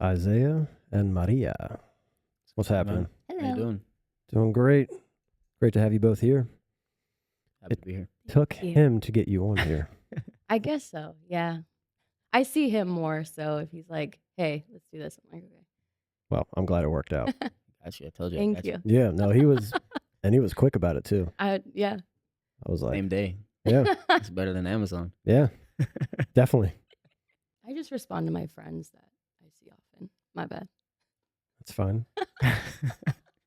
Isaiah and Maria. What's happening? How you Hello. doing? Doing great. Great to have you both here. Happy to be here. Took Thank you. him to get you on here. I guess so. Yeah. I see him more. So if he's like, hey, let's do this, I'm like, Well, I'm glad it worked out. Got you. I told you. I thank got you. Yeah, no, he was, and he was quick about it too. Yeah. I was like, Same day. yeah, It's better than Amazon. yeah, definitely. I just respond to my friends that I see often. My bad. That's fine.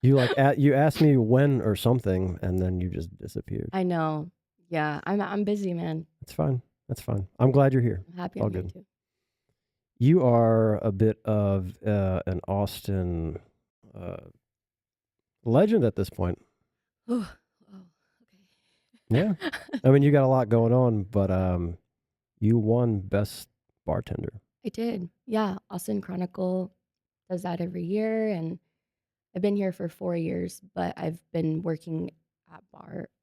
You asked me when or something, and then you just disappeared. I know. Yeah. I'm busy, man. That's fine. That's fine. I'm glad you're here. I'm happy All I'm here good. too. You are a bit of an Austin legend at this point. Oh, Yeah. okay. I mean, you got a lot going on, but you won Best Bartender. I did. Yeah. Austin Chronicle does that every year. And I've been here for 4 years, but I've been working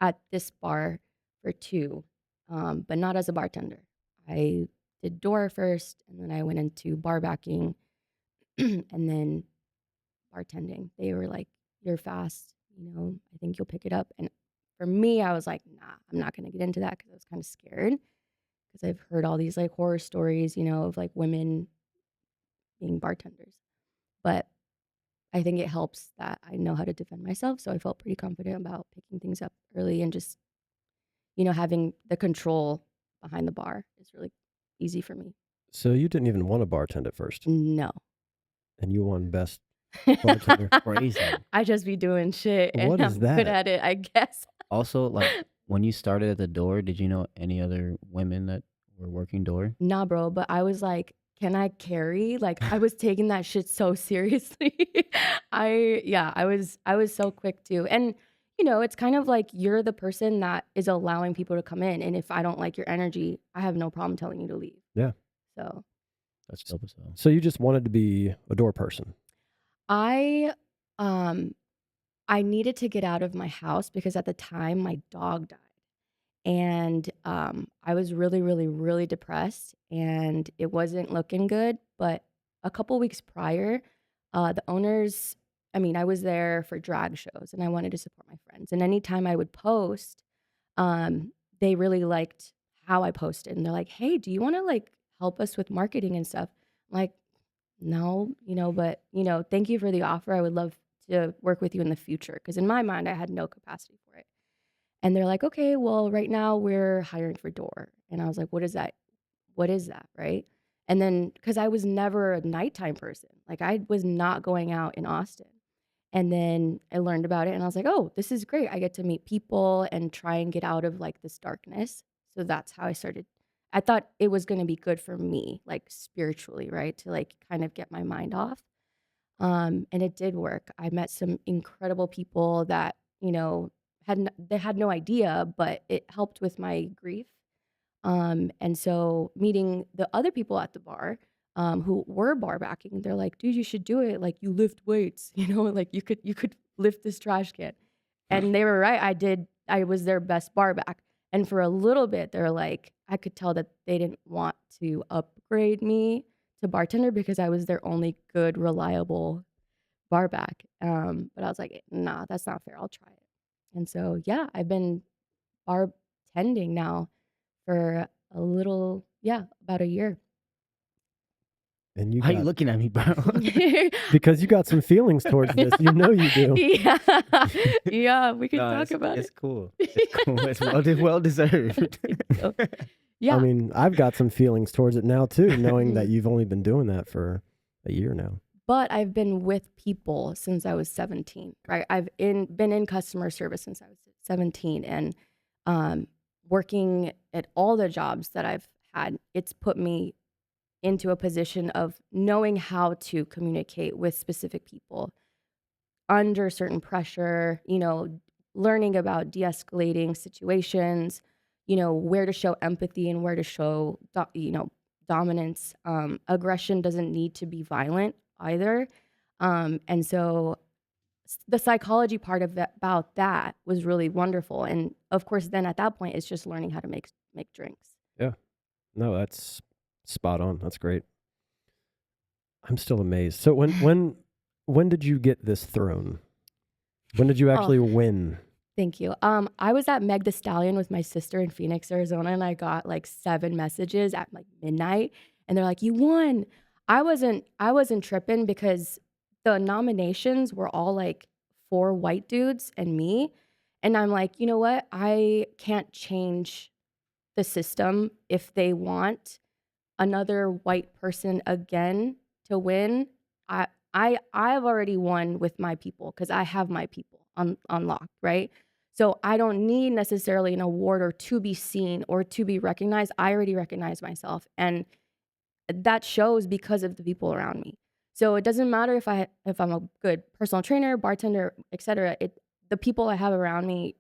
at this bar for 2, but not as a bartender. I did door first, and then I went into bar backing, and then bartending. They were like, "You're fast, I think you'll pick it up." And for me, I was like, "Nah, I'm not gonna get into that," because I was kind of scared because I've heard all these like horror stories, of like women being bartenders. But I think it helps that I know how to defend myself. So I felt pretty confident about picking things up early and just, having the control behind the bar is really easy for me. So you didn't even want to bartend at first, No. and you won Best Bartender. Crazy. I just be doing shit and What is I'm good that? at it, I guess. Also, like when you started at the door, did you know any other women that were working door? Nah, bro, but I was like, can I carry? Like I was taking that shit so seriously. I was so quick too. And it's kind of like you're the person that is allowing people to come in. And if I don't like your energy, I have no problem telling you to leave. Yeah. So That's dope as hell. So you just wanted to be a door person. I I needed to get out of my house because at the time my dog died. And I was really, really, really depressed and it wasn't looking good. But a couple weeks prior, the owners, I was there for drag shows and I wanted to support my friends. And anytime I would post, they really liked how I posted. And they're like, hey, do you want to like help us with marketing and stuff? I'm like, no, but, thank you for the offer. I would love to work with you in the future. Because in my mind, I had no capacity for it. And they're like, okay, well, right now we're hiring for door. And I was like, what is that? What is that? Right. And then, because I was never a nighttime person, like I was not going out in Austin. And then I learned about it and I was like, oh, this is great. I get to meet people and try and get out of like this darkness. So that's how I started. I thought it was going to be good for me, like spiritually, right? To like kind of get my mind off. And it did work. I met some incredible people that, they had no idea, but it helped with my grief. And so meeting the other people at the bar, who were bar backing, they're like, dude, you should do it. Like you lift weights, like you could lift this trash can. And they were right. I was their best bar back. And for a little bit, they're like, I could tell that they didn't want to upgrade me to bartender because I was their only good, reliable bar back. But I was like, nah, that's not fair. I'll try it. And so, yeah, I've been bartending now for about a year. And you Why are you got, looking at me, bro? because you got some feelings towards this. You know you do. Yeah, yeah, we can No, talk about it's it. cool. It's cool. It's well deserved. Yeah. I mean, I've got some feelings towards it now too, knowing that you've only been doing that for a year now. But I've been with people since I was 17, right? I've been in customer service since I was 17, and working at all the jobs that I've had, it's put me into a position of knowing how to communicate with specific people under certain pressure, learning about de-escalating situations, where to show empathy and where to show, dominance. Aggression doesn't need to be violent either. And so the psychology part of about that was really wonderful. And of course, then at that point, it's just learning how to make drinks. Yeah. No, that's spot on. That's great. I'm still amazed. So when did you get this throne? When did you Oh, actually win? thank you. I was at Meg the Stallion with my sister in Phoenix, Arizona, and I got like 7 messages at like midnight, and they're like, "You won." I wasn't tripping because the nominations were all like 4 white dudes and me, and I'm like, "You know what? I can't change the system if they want another white person again to win. I've already won with my people because I have my people unlocked, right? So I don't need necessarily an award or to be seen or to be recognized. I already recognize myself, and that shows because of the people around me. So it doesn't matter if I'm a good personal trainer, bartender, etc. It the people I have around me,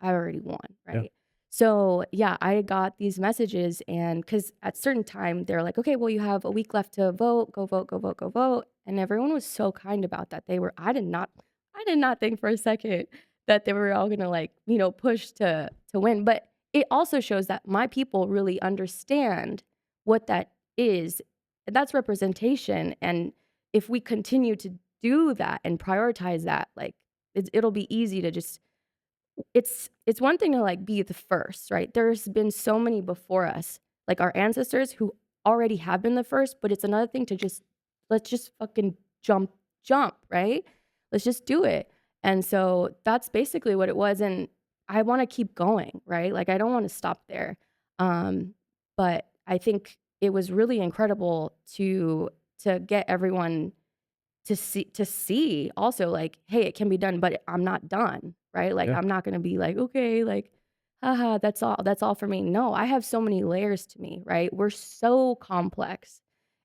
I already won, Yeah. right? So yeah, I got these messages, and because at certain time they're like, okay, well, you have a week left to vote, go vote, go vote, go vote. And everyone was so kind about that. I did not think for a second that they were all gonna like, push to win. But it also shows that my people really understand what that is. That's representation. And if we continue to do that and prioritize that, like it'll be easy to just it's one thing to, like, be the first, right? There's been so many before us, like our ancestors who already have been the first, but it's another thing to just let's just fucking jump, right? Let's just do it. And so that's basically what it was, and I wanna keep going, right? Like, I don't wanna stop there. Um, but I think it was really incredible to get everyone to see also like, hey, it can be done, but I'm not done, right? Like Yeah. I'm not gonna be like, okay, like, haha, that's all for me. No, I have so many layers to me, right? We're so complex.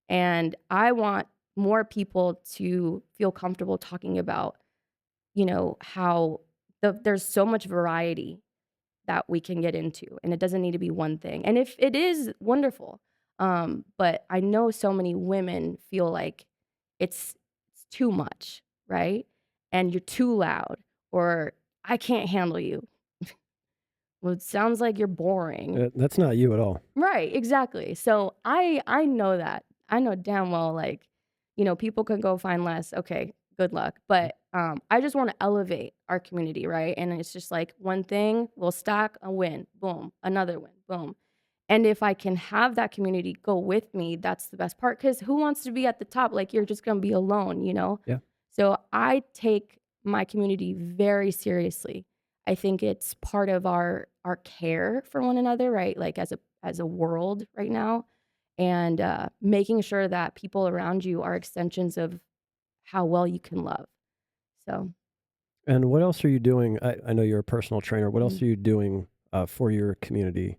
And I want more people to feel comfortable talking about, how there's so much variety that we can get into, and it doesn't need to be one thing. And if it is wonderful, but I know so many women feel like it's too much, right? And you're too loud, or I can't handle you. Well, it sounds like you're boring. That's not you at all. Right, exactly. So I know that. I know damn well like, people can go find less. Okay, good luck. But I just want to elevate our community, right? And it's just like one thing, we'll stack a win, boom, another win, boom. And if I can have that community go with me, that's the best part. Because who wants to be at the top? Like you're just gonna be alone, you know? Yeah. So I take my community very seriously. I think it's part of our care for one another, right? Like as a world right now, and making sure that people around you are extensions of how well you can love. So And what else are you doing? I know you're a personal trainer. What else mhm. are you doing for your community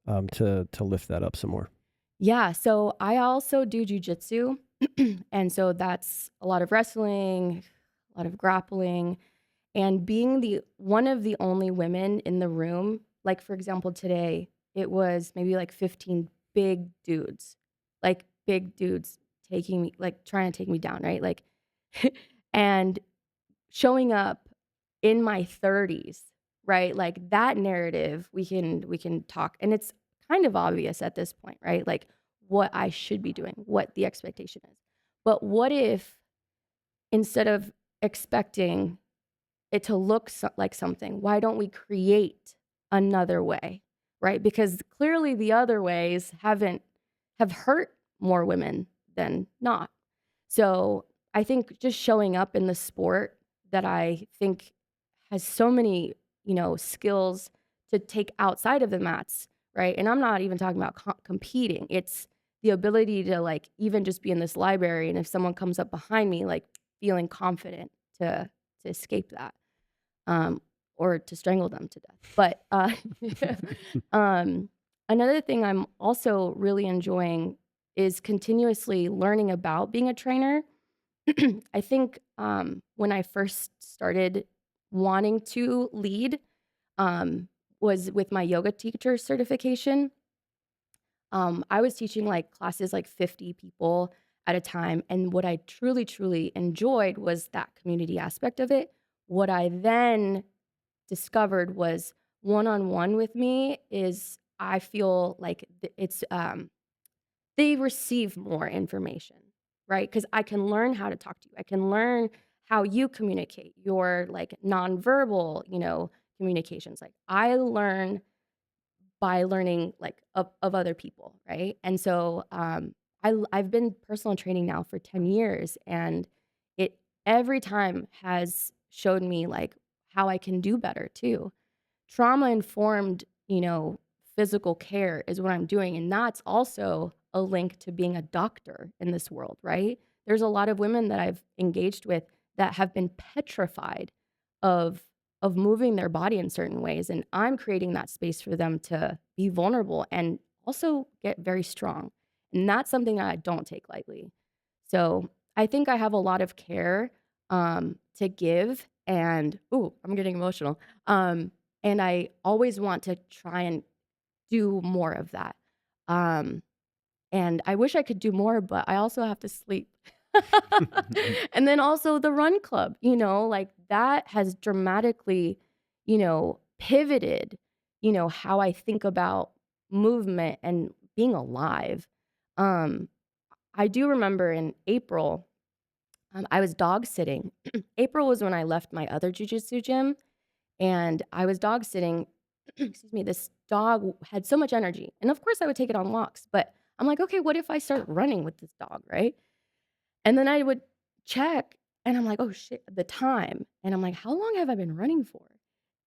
to lift that up some more? Yeah, so I also do jujitsu, and so that's a lot of wrestling, a lot of grappling, and being the one of the only women in the room. Like for example, today it was maybe like 15 big dudes taking me, like trying to take me down, right? Like, and showing up in my 30s, right? Like that narrative we can talk, and it's kind of obvious at this point, right? Like what I should be doing, what the expectation is. But what if instead of expecting it to look like something, why don't we create another way, right? Because clearly the other ways have hurt more women than not. So I think just showing up in the sport that I think has so many, skills to take outside of the mats, right? And I'm not even talking about competing. It's the ability to like even just be in this library, and if someone comes up behind me, like feeling confident to escape that, um, or to strangle them to death. But um, another thing I'm also really enjoying is continuously learning about being a trainer. I think when I first started wanting to lead was with my yoga teacher certification. I was teaching like classes like 50 people at a time. And what I truly, truly enjoyed was that community aspect of it. What I then discovered was one on one with me is I feel like it's they receive more information, right? Because I can learn how to talk to you. I can learn how you communicate, your like nonverbal, communications. Like I learn by learning like of other people, right? And so I've been personal training now for 10 years, and it every time has showed me like how I can do better too. Trauma informed, physical care is what I'm doing, and that's also a link to being a doctor in this world, right? There's a lot of women that I've engaged with that have been petrified of moving their body in certain ways, and I'm creating that space for them to be vulnerable and also get very strong. And that's something that I don't take lightly. So, I think I have a lot of care to give, and ooh, I'm getting emotional. And I always want to try and do more of that. Um, and I wish I could do more, but I also have to sleep. And then also the run club, like that has dramatically, pivoted, how I think about movement and being alive. Um, I do remember in April, I was dog sitting. April was when I left my other jujitsu gym, and I was dog sitting. Excuse me. This dog had so much energy, and of course I would take it on walks. But I'm like, okay, what if I start running with this dog, right? And then I would check, and I'm like, oh shit, the time, and I'm like, how long have I been running for?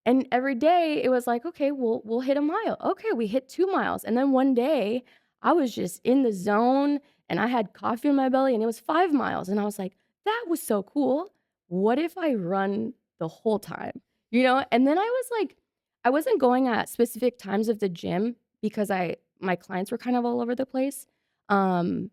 And every day it was like, okay, we'll hit a mile. Okay, we hit 2 miles, and then one day I was just in the zone, and I had coffee in my belly, and it was 5 miles, and I was like, that was so cool. What if I run the whole time? And then I was like, I wasn't going at specific times of the gym because my clients were kind of all over the place. Um,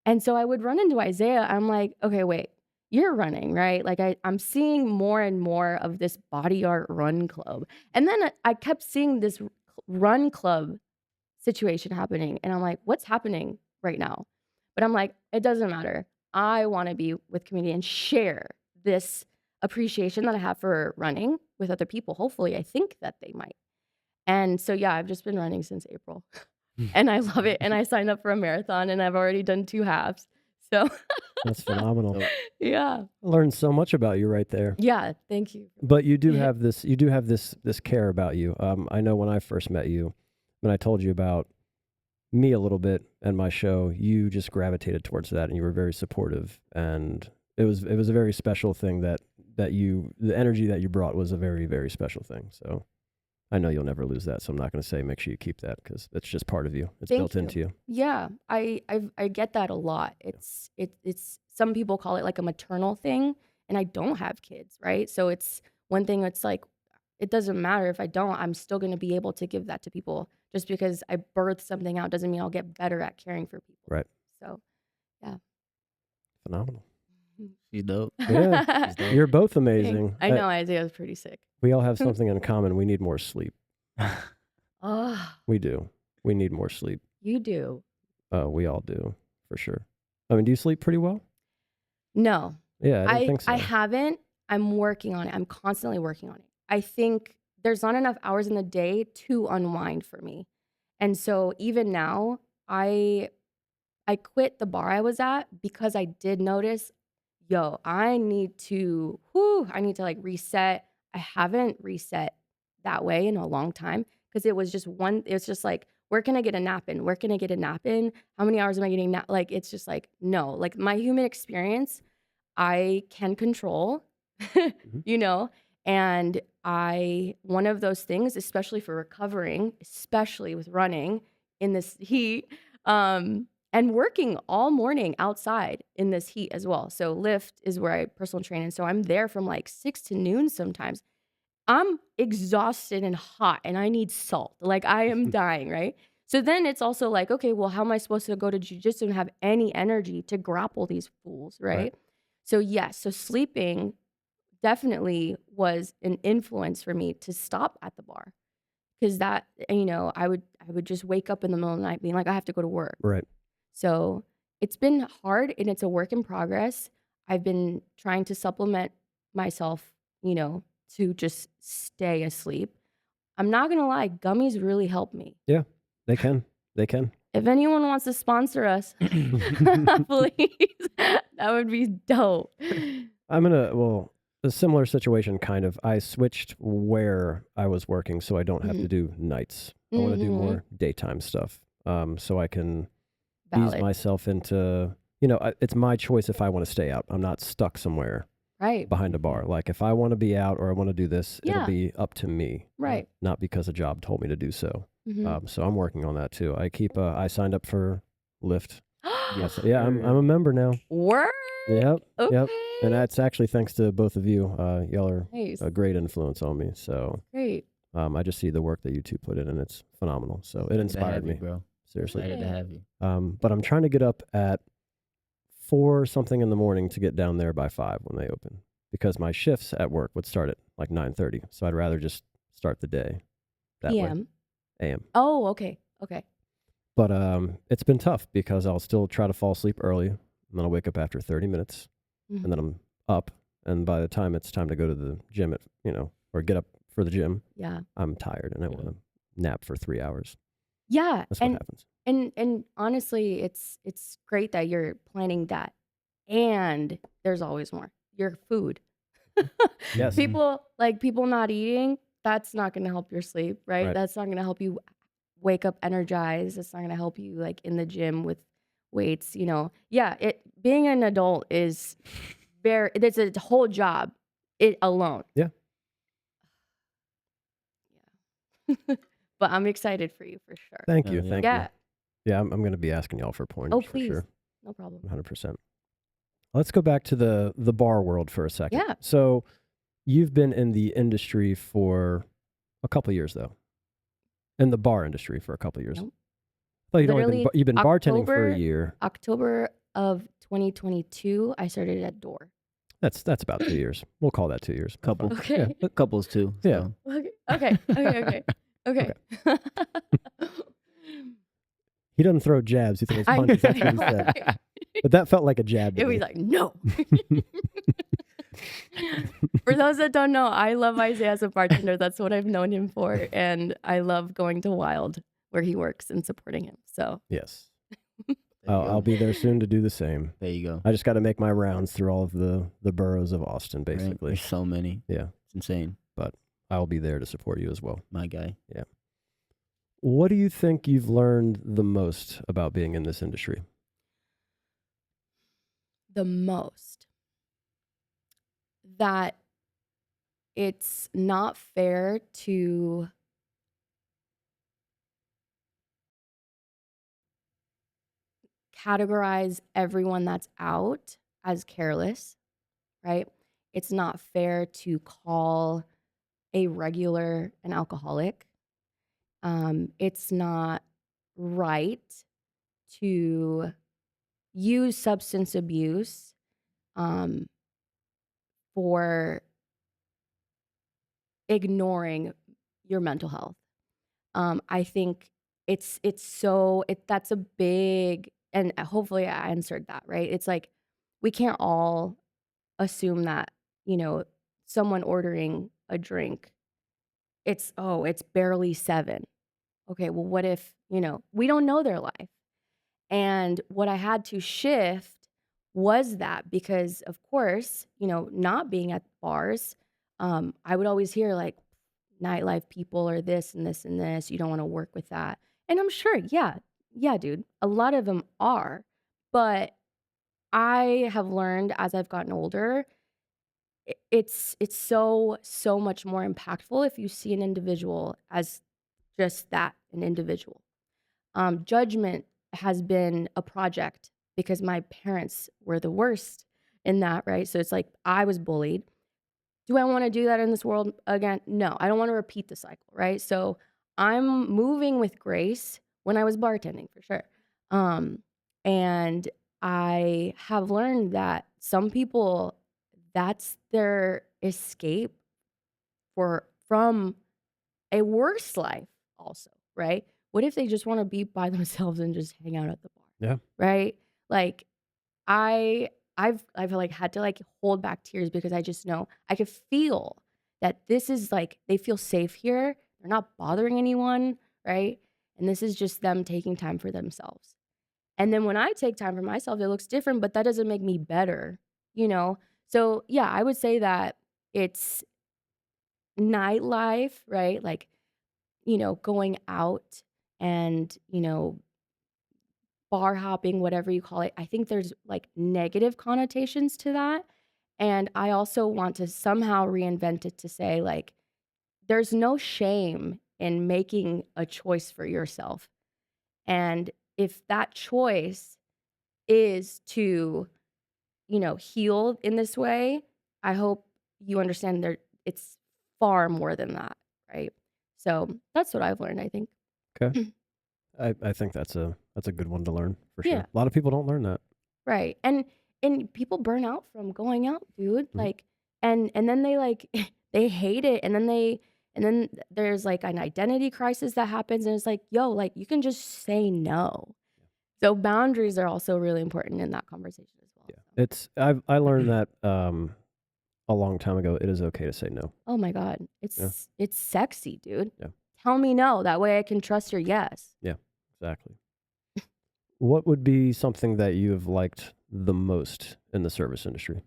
and so I would run into Isaiah. I'm like, okay, wait, you're running, right? Like I'm seeing more and more of this body art run club. And then I kept seeing this run club situation happening. And I'm like, what's happening right now? But I'm like, it doesn't matter. I want to be with community and share this appreciation that I have for running with other people. Hopefully, I think that they might. And so, yeah, I've just been running since April and I love it. And I signed up for a marathon and I've already done 2 halves. So, That's phenomenal. So, yeah. I learned so much about you right there. Yeah. Thank you. But you do have this care about you. I know when I first met you, when I told you about me a little bit and my show, you just gravitated towards that, and you were very supportive, and it was a very special thing that the energy that you brought was a very, very special thing. So I know you'll never lose that. So I'm not going to say make sure you keep that, because it's just part of you. It's Thank built you. into you. Yeah. I get that a lot. It's some people call it like a maternal thing, and I don't have kids, right? So it's one thing that's like, it doesn't matter if I don't, I'm still going to be able to give that to people. Just because I birthed something out doesn't mean I'll get better at caring for people. Right. So, yeah. Phenomenal. she's dope. Yeah. She's dope. You're both Thanks. amazing. I know Isaiah's pretty sick. We all have something in common. We need more sleep. Oh, We do. We need more sleep. you do. We all do, for sure. I mean, do you sleep pretty well? No, Yeah, I didn't think so. I haven't. I'm working on it. I'm constantly working on it. I think there's not enough hours in the day to unwind for me. And so even now, I quit the bar I was at because I did notice, I need to like reset. I haven't reset that way in a long time because it's just like, where can I get a nap in? Where can I get a nap in? How many hours am I getting nap? Like, it's just like, no, like my human experience, I can control, and one of those things, especially for recovering, especially with running in this heat, and working all morning outside in this heat as well. So Lyft is where I personal train. And so I'm there from like 6 to noon sometimes. I'm exhausted and hot and I need salt. Like I am dying, right? So then it's also like, okay, well, how am I supposed to go to jujitsu and have any energy to grapple these fools, right? So yes, so sleeping definitely was an influence for me to stop at the bar. Because that, I would just wake up in the middle of the night being like, I have to go to work. Right. So it's been hard and it's a work in progress. I've been trying to supplement myself, to just stay asleep. I'm not going to lie, gummies really help me. Yeah, they can. They can. if anyone wants to sponsor us, please, that would be dope. A similar situation, kind of. I switched where I was working so I don't have to do nights. I want to do more daytime stuff, so I can ease myself into, it's my choice if I want to stay out. I'm not stuck somewhere behind a bar. Like, if I want to be out or I want to do this, it'll be up to me. Right. Not because a job told me to do so. So I'm working on that too. I signed up for Lyft. Yes. Yeah, I'm a member now. Word. Yep. Okay. Yep. And that's actually thanks to both of you. Y'all are Nice. a great influence on me. So Great. I just see the work that you two put in, and it's phenomenal. So it inspired me, bro. Seriously. Excited to have you. But I'm trying to get up at 4 something in the morning to get down there by 5 when they open, because my shifts at work would start at like 9:30. So I'd rather just start the day that way. AM. Oh, okay. Okay. But it's been tough because I'll still try to fall asleep early, and then I'll wake up after 30 minutes, and then I'm up. And by the time it's time to go to the gym, or get up for the gym, I'm tired and I want to nap for 3 hours. Yeah, That's what happens. And honestly, it's great that you're planning that, and there's always more. Your food. Yes. People not eating. That's not going to help your sleep, right? That's not going to help you wake up energized. It's not going to help you like in the gym with weights. Being an adult is it's a whole job. It alone. Yeah. But I'm excited for you for sure. Thank you. Thank you. Yeah, I'm going to be asking y'all for pointers. Oh, please. For sure. No problem. 100%. Let's go back to the bar world for a second. Yeah. So you've been in the industry for a couple of years, though. In the bar industry for a couple of years. Nope. Well, you've been bartending for a year. October of 2022, I started at Door. That's about 2 years. We'll call that 2 years. Couple. Okay. Yeah, couples too. Yeah. So. Okay. He doesn't throw jabs. He throws punches. That's what he said. But that felt like a jab. It was like, no. For those that don't know, I love Isaiah as a bartender. That's what I've known him for. And I love going to Wild where he works and supporting him. So yes. I'll be there soon to do the same. There you go. I just got to make my rounds through all of the boroughs of Austin, basically. Right. There's so many. Yeah. It's insane. But I'll be there to support you as well. My guy. Yeah. What do you think you've learned the most about being in this industry? The most. That it's not fair to categorize everyone that's out as careless, right? It's not fair to call a regular an alcoholic. It's not right to use substance abuse for ignoring your mental health. I think that's a big, and hopefully I answered that, right? It's like, we can't all assume that, someone ordering a drink, it's barely 7. Okay, well, what if, we don't know their life. And what I had to shift was that, because of course, not being at bars, I would always hear like, nightlife people are this and this and this. You don't want to work with that. And I'm sure, yeah, dude, a lot of them are. But I have learned as I've gotten older, it's so much more impactful if you see an individual as just that, an individual. Judgment has been a project because my parents were the worst in that, right? So it's like, I was bullied. Do I want to do that in this world again? No, I don't want to repeat the cycle, right? So I'm moving with grace when I was bartending, for sure. And I have learned that some people, that's their escape from a worse life also, right? What if they just want to be by themselves and just hang out at the bar? Yeah. Right? Like, I've like had to like hold back tears because I just know I could feel that this is like, they feel safe here. They're not bothering anyone, right? And this is just them taking time for themselves. And then when I take time for myself, it looks different, but that doesn't make me better, you know? So yeah, I would say that it's nightlife, right? Like, going out and, bar hopping, whatever you call it. I think there's like negative connotations to that. And I also want to somehow reinvent it to say, like, there's no shame in making a choice for yourself. And if that choice is to, heal in this way, I hope you understand it's far more than that, right? So that's what I've learned, I think. Okay. I think that's a good one to learn for sure. Yeah. A lot of people don't learn that. Right. And people burn out from going out, dude. Mhm. Like, and then they like they hate it, and then there's like an identity crisis that happens, and it's like, yo, like you can just say no. So boundaries are also really important in that conversation as well. Yeah. I learned that a long time ago. It is okay to say no. Oh my God. Yeah. It's sexy, dude. Yeah. Tell me no. That way I can trust your yes. Yeah, exactly. What would be something that you have liked the most in the service industry?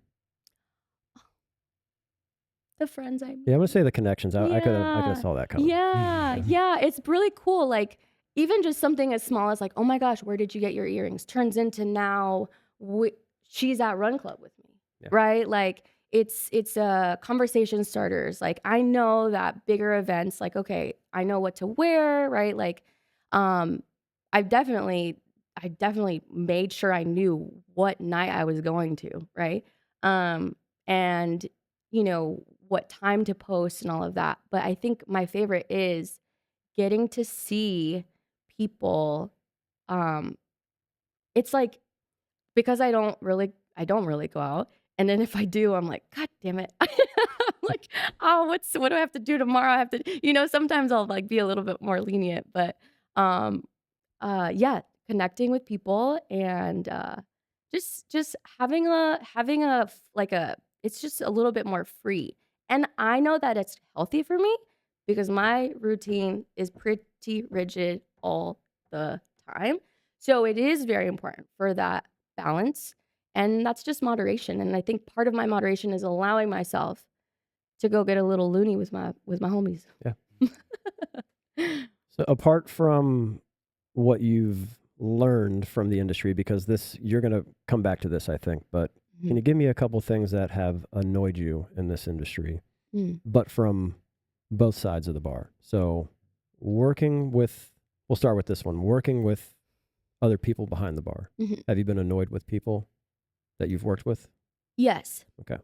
The friends I made. Yeah, I'm gonna say the connections. I could Yeah. have saw that coming. Yeah. It's really cool. Like, even just something as small as like, oh my gosh, where did you get your earrings? Turns into now she's at Run Club with me, Yeah. right? Like, it's conversation starters. Like, I know that bigger events, like, okay, I know what to wear, right? Like, I definitely made sure I knew what night I was going to, right? And what time to post and all of that. But I think my favorite is getting to see people. It's like, because I don't really go out, and then if I do, I'm like, God damn it. I'm like, oh, what do I have to do tomorrow? I have to, sometimes I'll like be a little bit more lenient, but yeah, connecting with people and just having it's just a little bit more free. And I know that it's healthy for me because my routine is pretty rigid all the time. So it is very important for that balance. And that's just moderation. And I think part of my moderation is allowing myself to go get a little loony with my homies. Yeah. So apart from what you've learned from the industry, because you're going to come back to this, I think, but can you give me a couple things that have annoyed you in this industry, but from both sides of the bar? So we'll start with this one, working with other people behind the bar. Have you been annoyed with people that you've worked with? Yes. Okay.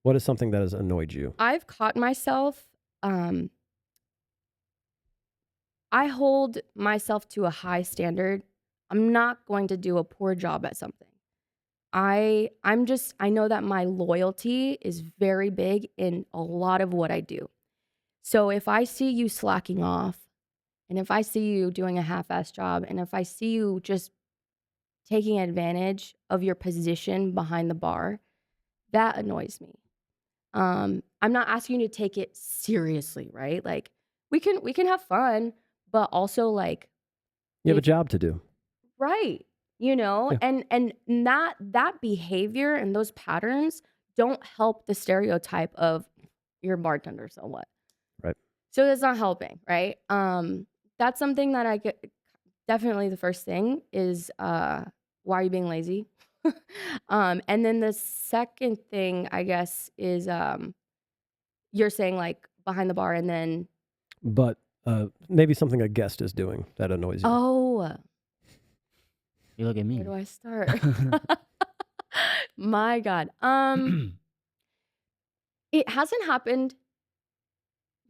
What is something that has annoyed you? I've caught myself, I hold myself to a high standard. I'm not going to do a poor job at something. I know that my loyalty is very big in a lot of what I do. So if I see you slacking off, and if I see you doing a half-assed job, and if I see you just taking advantage of your position behind the bar, that annoys me. I'm not asking you to take it seriously, right? Like, we can have fun, but also like, You have a job to do. right. Yeah. And that behavior and those patterns don't help the stereotype of you're a bartender, so what? Right. So that's not helping, right? That's something that I get. Definitely the first thing is, why are you being lazy? And then the second thing, I guess, is you're saying like behind the bar, and then But maybe something a guest is doing that annoys you. oh, You look at me. where do I start? My God. It hasn't happened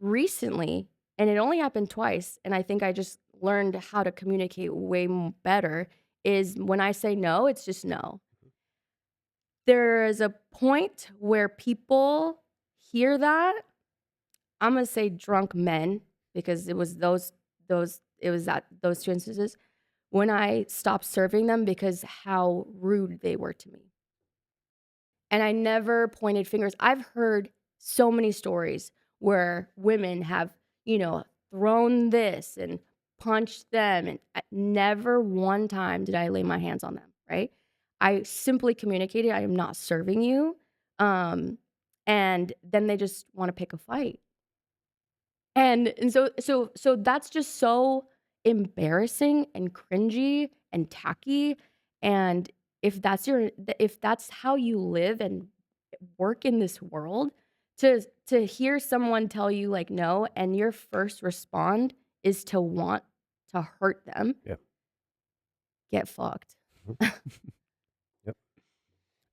recently, and it only happened twice. And I think I just learned how to communicate way better. Is when I say no, it's just no. There is a point where people hear that. I'm gonna say drunk men, because it was those two instances when I stopped serving them because how rude they were to me. And I never pointed fingers. I've heard so many stories where women have, thrown this and punched them, and never one time did I lay my hands on them, right? I simply communicated, I am not serving you. And then they just want to pick a fight. And so that's just so embarrassing and cringy and tacky. And if that's how you live and work in this world, to hear someone tell you like no, and your first respond is to want to hurt them, Yeah. get fucked. Yep.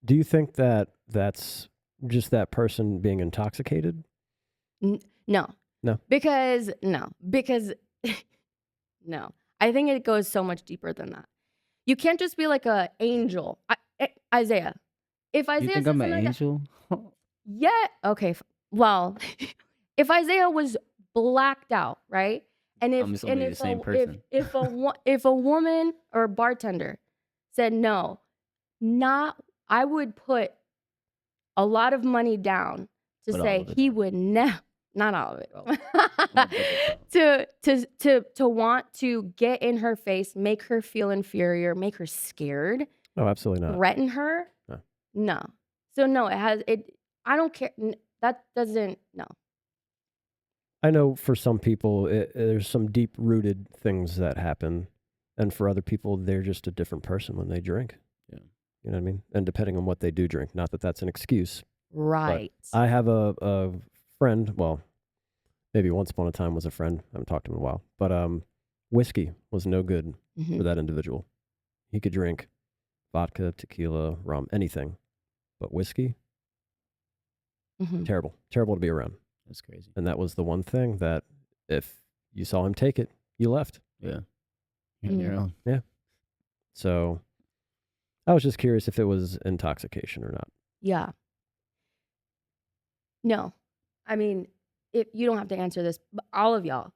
Do you think that that's just that person being intoxicated? No. Because no. I think it goes so much deeper than that. You can't just be like a angel. Isaiah. If Isaiah You think says I'm an something like that- angel? yeah. Okay. Well, if Isaiah was blacked out, right? And I'm just only the same person. if a woman or a bartender said no, I would put a lot of money down to Put all say of it he down. would never, not all of it, Oh. to want to get in her face, make her feel inferior, make her scared, No, absolutely not. threaten her. No. So no, I don't care. That doesn't, no. I know for some people, there's some deep-rooted things that happen. And for other people, they're just a different person when they drink. Yeah. You know what I mean? And depending on what they do drink, not that that's an excuse. Right. I have a friend, well, maybe once upon a time was a friend. I haven't talked to him in a while. But whiskey was no good for that individual. He could drink vodka, tequila, rum, anything. But whiskey, terrible. Terrible to be around. That's crazy. And that was the one thing that if you saw him take it, you left. Yeah. You're on your own. Yeah. So I was just curious if it was intoxication or not. Yeah. No. I mean, if you don't have to answer this, but all of y'all,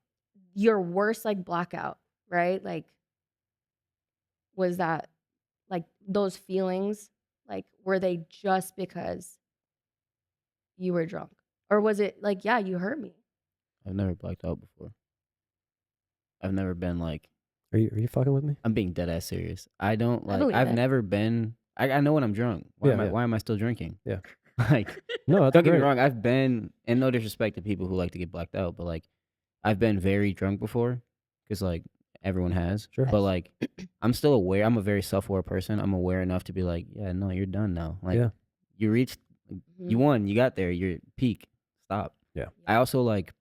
your worst like blackout, right? Like, was that like those feelings? Like, were they just because you were drunk? Or was it like, yeah, you hurt me? I've never blacked out before. I've never been like, Are you fucking with me? I'm being dead ass serious. I don't I like, believe I've it. never been, I know when I'm drunk. Why am I still drinking? Yeah. Like, No, that's don't get me great. wrong. I've been, and no disrespect to people who like to get blacked out, but like, I've been very drunk before because like everyone has. Sure. But like, I'm still aware. I'm a very self-aware person. I'm aware enough to be like, yeah, no, you're done now. Like, Yeah. you reached, you won, you got there, you're peak. Stop. Yeah. I also like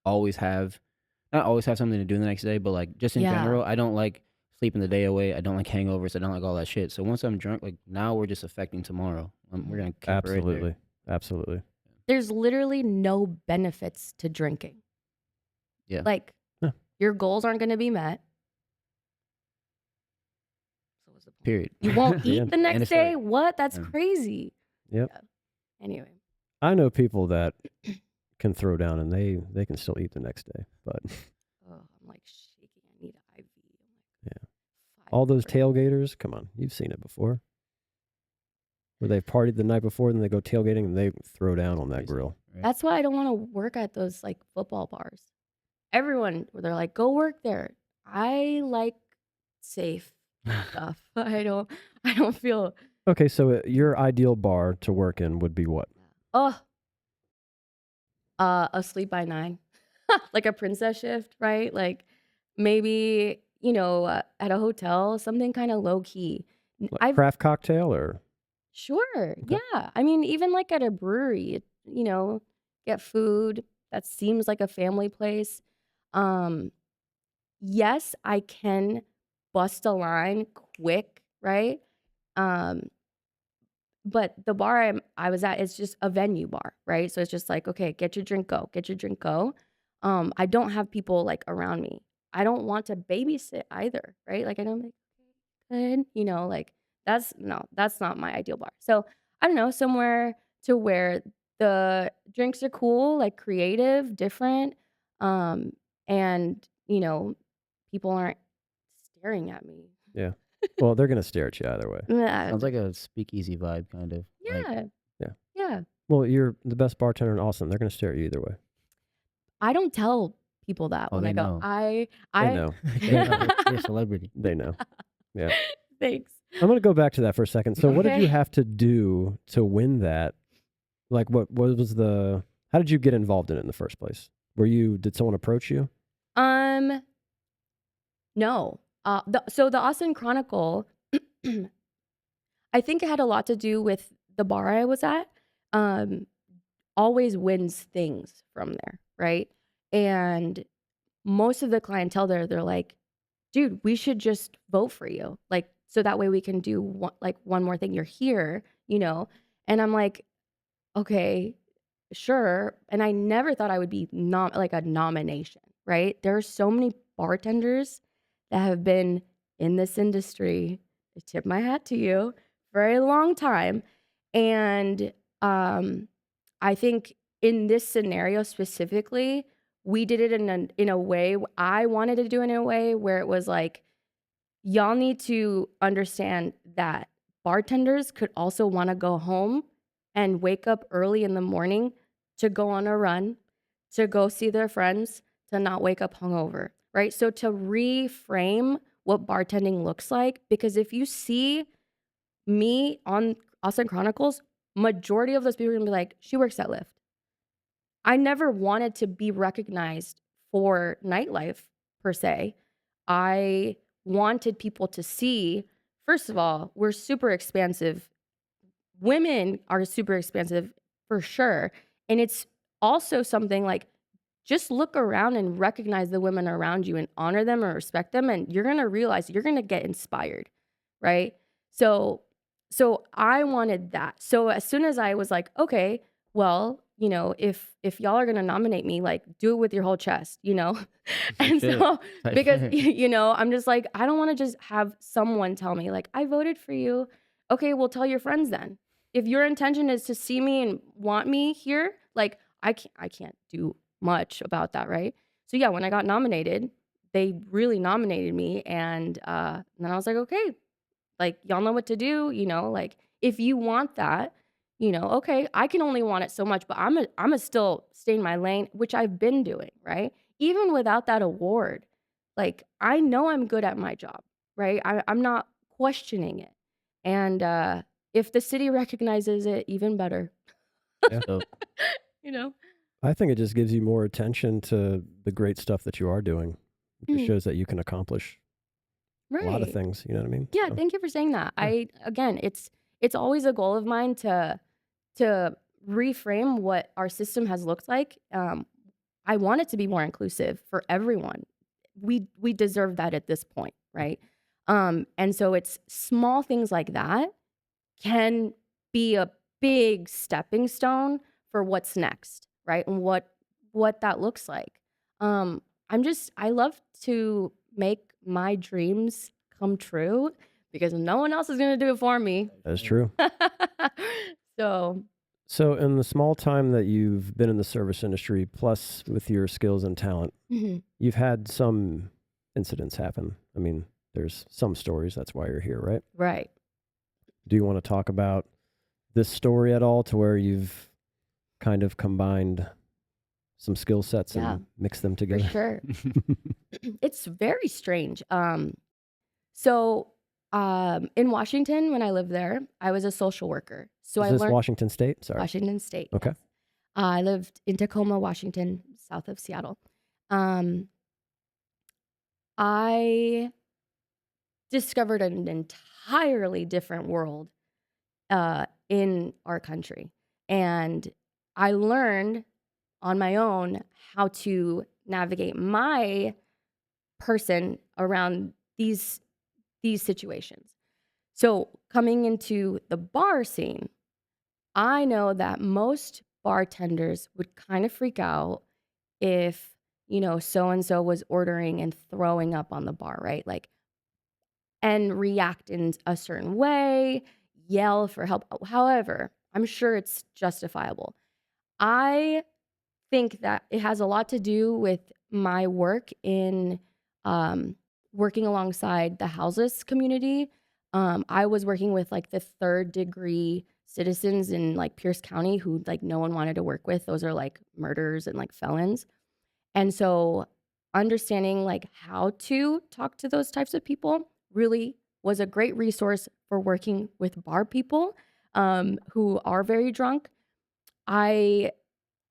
not always have something to do the next day, but like just in Yeah. general, I don't like sleeping the day away. I don't like hangovers. I don't like all that shit. So once I'm drunk, like now we're just affecting tomorrow. We're gonna keep it right there. Absolutely. Absolutely. There's literally no benefits to drinking. Yeah. Like, Yeah. your goals aren't going to be met. So what's the point? Period. You won't Yeah. eat the End next of story. day? What? That's Yeah. crazy. Yep. Yeah. Anyway. I know people that can throw down and they can still eat the next day. But Oh, I'm like shaking. I need an IV. I'm like, Yeah. 5 all those hours. tailgaters, come on, you've seen it before. Where they've partied the night before, then they go tailgating and they throw down on that Crazy. grill. Right? That's why I don't want to work at those like football bars. Everyone, they're like, go work there. I like safe stuff. I don't feel. Okay, so your ideal bar to work in would be what? Asleep by 9, like a princess shift, right? Like maybe at a hotel, something kind of low key. Like craft cocktail or? Sure, yeah. I mean, even like at a brewery, get food that seems like a family place. Yes, I can bust a line quick, right? But the bar I was at is just a venue bar, right? So it's just like, okay, get your drink, go. Get your drink, go. I don't have people like around me. I don't want to babysit either, right? Like I don't like, good, like that's not my ideal bar. So I don't know, somewhere to where the drinks are cool, like creative, different, and people aren't staring at me. Yeah. Well, they're going to stare at you either way. Sounds like a speakeasy vibe, kind of. Like, Yeah. Well, you're the best bartender in Austin. They're going to stare at you either way. I don't tell people that Oh, when they I go, know. They I know. They know. You're a celebrity. They know. Yeah. Thanks. I'm going to go back to that for a second. So what did you Okay. have to do to win that? Like what was how did you get involved in it in the first place? Did someone approach you? No. So the Austin Chronicle, I think it had a lot to do with the bar I was at. Always wins things from there, right? And most of the clientele there, they're like, dude, we should just vote for you. Like, so that way we can do one more thing. You're here, you know? And I'm like, okay, sure. And I never thought I would be not like a nomination, right? There are so many bartenders that have been in this industry. I tip my hat to you for a long time. And I think in this scenario specifically, we did it in a way I wanted to do it in a way where it was like, y'all need to understand that bartenders could also want to go home and wake up early in the morning to go on a run, to go see their friends, to not wake up hungover, right? So to reframe what bartending looks like, because if you see me on Austin Chronicles, majority of those people are gonna be like, she works at Lyft. I never wanted to be recognized for nightlife per se. I wanted people to see, first of all, we're super expansive. Women are super expansive for sure. And it's also something like just look around and recognize the women around you and honor them or respect them. And you're going to realize you're going to get inspired. Right. So I wanted that. So as soon as I was like, okay, well, you know, if y'all are going to nominate me, like do it with your whole chest, you know? And Shit. so Type because, shit. you know, I'm just like, I don't want to just have someone tell me like, I voted for you. Okay, well, tell your friends then. If your intention is to see me and want me here, like I can't do much about that, right? So yeah, when I got nominated, they really nominated me, and then I was like, okay, like y'all know what to do, you know, like if you want that, you know, okay, I can only want it so much, but I'm a still stay in my lane, which I've been doing, right? Even without that award, like I know I'm good at my job, right? I'm not questioning it, and if the city recognizes it, even better. Yeah. Dope. You know. I think it just gives you more attention to the great stuff that you are doing. It just Mhm. shows that you can accomplish a lot of Right. things. You know what I mean? Yeah, So, thank you for saying that. yeah. Again, it's always a goal of mine to reframe what our system has looked like. I want it to be more inclusive for everyone. We deserve that at this point, right? And so it's small things like that can be a big stepping stone for what's next, right? And what that looks like. I love to make my dreams come true because no one else is going to do it for me. That's true. So, So, in the small time that you've been in the service industry, plus with your skills and talent, mhm. you've had some incidents happen. I mean, there's some stories. That's why you're here, right? Right. Do you want to talk about this story at all to where you've kind of combined some skill sets Yeah, and mixed them for together? sure. It's very strange. So in Washington, when I lived there, I was a social worker. So Is I this learned Washington State? Sorry. Washington State. Okay. Yes. I lived in Tacoma, Washington, south of Seattle. Um, I discovered an entirely different world in our country. And I learned on my own how to navigate my person around these situations. So coming into the bar scene, I know that most bartenders would kind of freak out if, you know, so and so was ordering and throwing up on the bar, right? Like, and react in a certain way, yell for help. However, I'm sure it's justifiable. I think that it has a lot to do with my work in working alongside the houseless community. I was working with like the third degree citizens in like Pierce County who like no one wanted to work with. Those are like murderers and like felons. And so understanding like how to talk to those types of people really was a great resource for working with bar people who are very drunk. I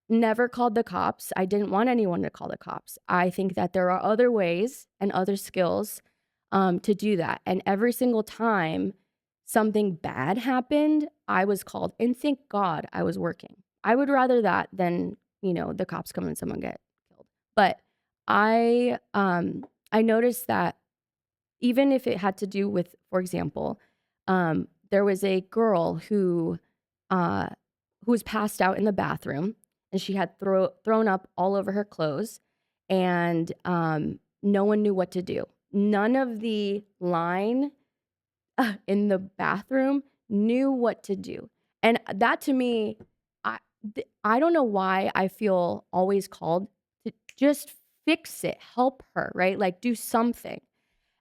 never called the cops. I didn't want anyone to call the cops. I think that there are other ways and other skills to do that. And every single time something bad happened, I was called. And thank God I was working. I would rather that than, the cops come and someone get killed. But I noticed that even if it had to do with, for example, there was a girl who was passed out in the bathroom, and she had thrown up all over her clothes, and no one knew what to do. None of the line in the bathroom knew what to do. And that to me, I don't know why I feel always called to just fix it, help her, right? Like do something.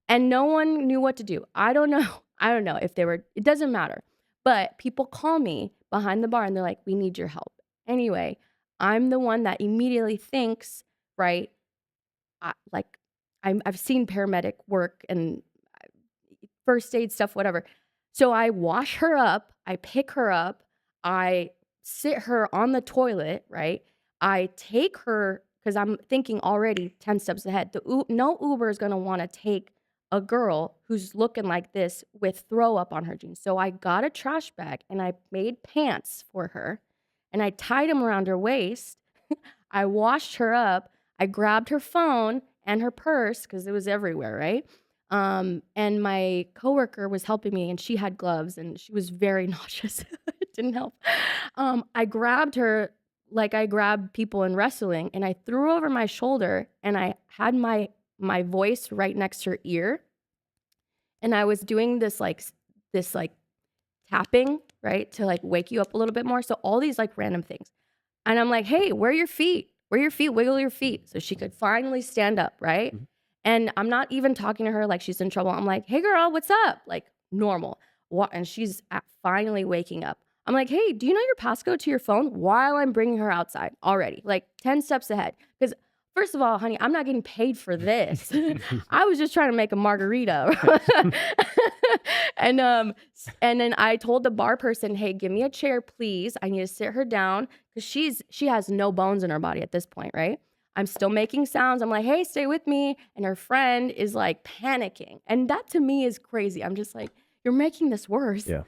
And no one knew what to do. I don't know. I don't know if they were, it doesn't matter. But people call me behind the bar and they're like, we need your help. Anyway, I'm the one that immediately thinks, right? I've seen paramedic work and first aid stuff, whatever. So I wash her up, I pick her up, I sit her on the toilet, right? I take her, because I'm thinking already 10 steps ahead. No Uber is going to want to take a girl who's looking like this with throw up on her jeans. So I got a trash bag and I made pants for her and I tied them around her waist. I washed her up. I grabbed her phone and her purse because it was everywhere, right? And my coworker was helping me and she had gloves and she was very nauseous. It didn't help. I grabbed her like I grab people in wrestling, and I threw her over my shoulder, and I had my voice right next to her ear, and I was doing this tapping, right, to like wake you up a little bit more. So all these like random things, and I'm like, hey, where are your feet? Wiggle your feet, so she could finally stand up, right? Mm-hmm. And I'm not even talking to her like she's in trouble. I'm like, hey girl, what's up? Like normal. And she's finally waking up. I'm like, hey, do you know your passcode to your phone? While I'm bringing her outside already, like 10 steps ahead. Because first of all, honey, I'm not getting paid for this. I was just trying to make a margarita. And then I told the bar person, hey, give me a chair, please. I need to sit her down because she has no bones in her body at this point, right? I'm still making sounds. I'm like, hey, stay with me. And her friend is like panicking. And that to me is crazy. I'm just like, you're making this worse. Yeah.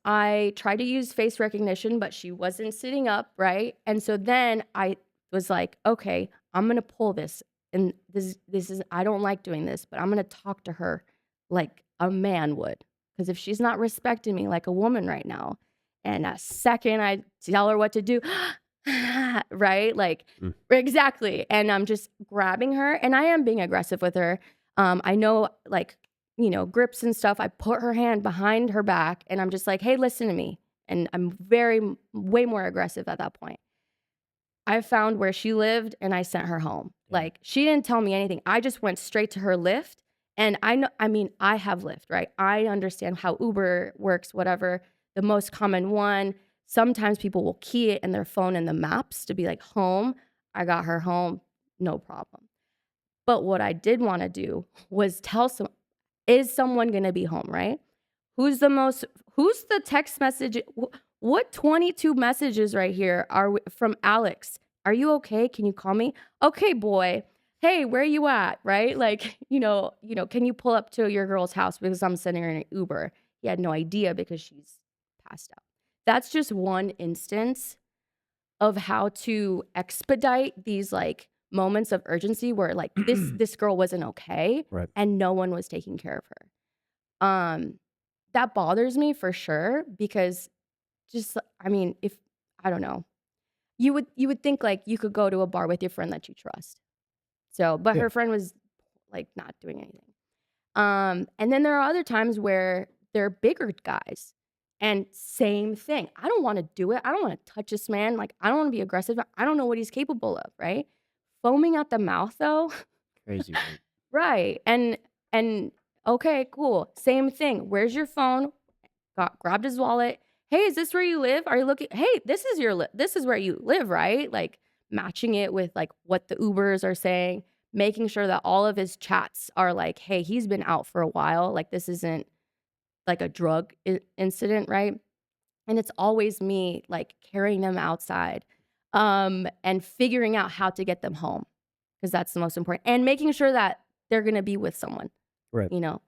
I tried to use face recognition, but she wasn't sitting up, right? And so then I was like, okay, I'm going to pull this. And this is, I don't like doing this, but I'm going to talk to her like a man would. Because if she's not respecting me like a woman right now, and a second I tell her what to do, right? Like, exactly. And I'm just grabbing her, and I am being aggressive with her. I know, like, grips and stuff. I put her hand behind her back, and I'm just like, hey, listen to me. And I'm way more aggressive at that point. I found where she lived, and I sent her home. Like, she didn't tell me anything. I just went straight to her Lyft. And I have Lyft, right? I understand how Uber works, whatever. The most common one. Sometimes people will key it in their phone in the maps to be like, home. I got her home, no problem. But what I did want to do was tell is someone going to be home, right? Who's the text message? What 22 messages right here are from Alex? Are you okay? Can you call me? Okay, boy. Hey, where are you at? Right? Like, can you pull up to your girl's house because I'm sending her in an Uber? He had no idea because she's passed out. That's just one instance of how to expedite these like moments of urgency where like this girl wasn't okay, right, and no one was taking care of her. That bothers me for sure, because just, if I don't know, you would think like you could go to a bar with your friend that you trust. So, but her friend was like not doing anything. And then there are other times where they're bigger guys. And same thing. I don't want to do it. I don't want to touch this man. Like, I don't want to be aggressive. I don't know what he's capable of, right? Foaming at the mouth, though. Crazy. Right. And okay, cool. Same thing. Where's your phone? Grabbed his wallet. Hey, is this where you live? Are you looking? Hey, this is where you live, right? Like, matching it with like what the Ubers are saying, making sure that all of his chats are like, hey, he's been out for a while. Like this isn't like a drug incident, right? And it's always me like carrying them outside and figuring out how to get them home because that's the most important, and making sure that they're going to be with someone, Right. you know?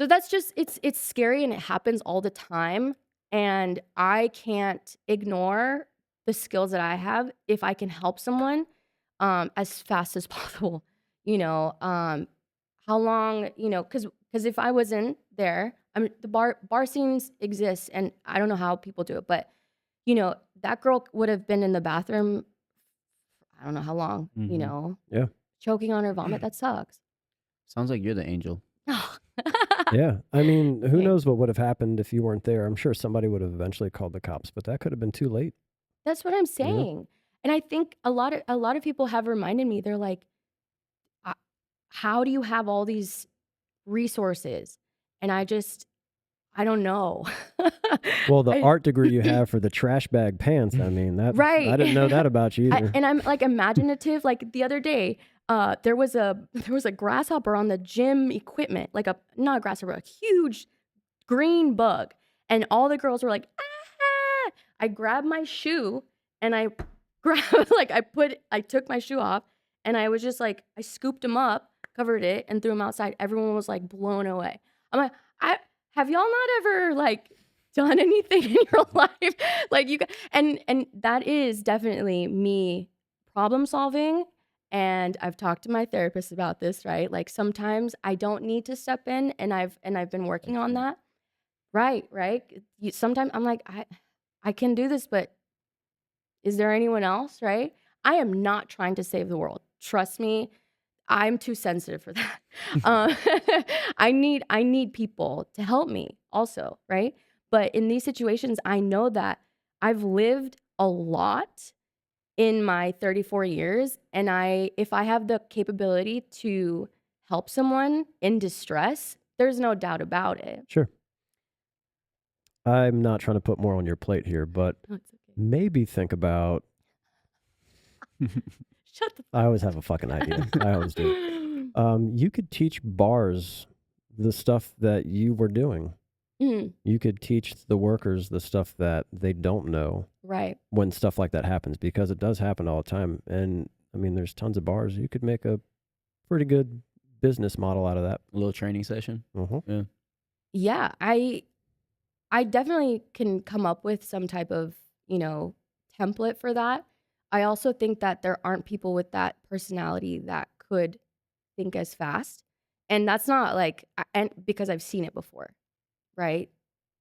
So that's just, it's scary and it happens all the time. And I can't ignore the skills that I have if I can help someone as fast as possible, you know? How long, you know, because if I wasn't there, I mean, the bar scenes exist and I don't know how people do it, but you know, that girl would have been in the bathroom, I don't know how long, you know, Yeah. choking on her vomit. That sucks. Sounds like you're the angel. Yeah. I mean, who Thanks. knows what would have happened if you weren't there? I'm sure somebody would have eventually called the cops, but that could have been too late. That's what I'm saying. And I think a lot of people have reminded me, they're like, how do you have all these resources? And I don't know. Well, the art degree you have for the trash bag pants, I mean, that Right. I didn't know that about you either. And I'm like imaginative. Like the other day, there was a grasshopper on the gym equipment, like not a grasshopper, a huge green bug. And all the girls were like, ah! I grabbed my shoe and I grabbed, like I took my shoe off and I was just like, I scooped him up, covered it, and threw him outside. Everyone was like blown away. I'm like, have y'all not ever like done anything in your life? Like and that is definitely me problem solving. And I've talked to my therapist about this, right? Like sometimes I don't need to step in, and I've been working on that. Right. Sometimes I'm like, I can do this, but is there anyone else, right? I am not trying to save the world. Trust me, I'm too sensitive for that. I need people to help me also, right? But in these situations, I know that I've lived a lot in my 34 years, and if I have the capability to help someone in distress, there's no doubt about it. Sure. I'm not trying to put more on your plate here, but No, it's okay. maybe think about. Shut the. I always have a fucking idea. I always do. You could teach bars the stuff that you were doing. You could teach the workers the stuff that they don't know. Right. When stuff like that happens, because it does happen all the time. And I mean, there's tons of bars. You could make a pretty good business model out of that. A little training session. Yeah. Yeah, I definitely can come up with some type of, you know, template for that. I also think that there aren't people with that personality that could think as fast. And that's not like, and because I've seen it before, right?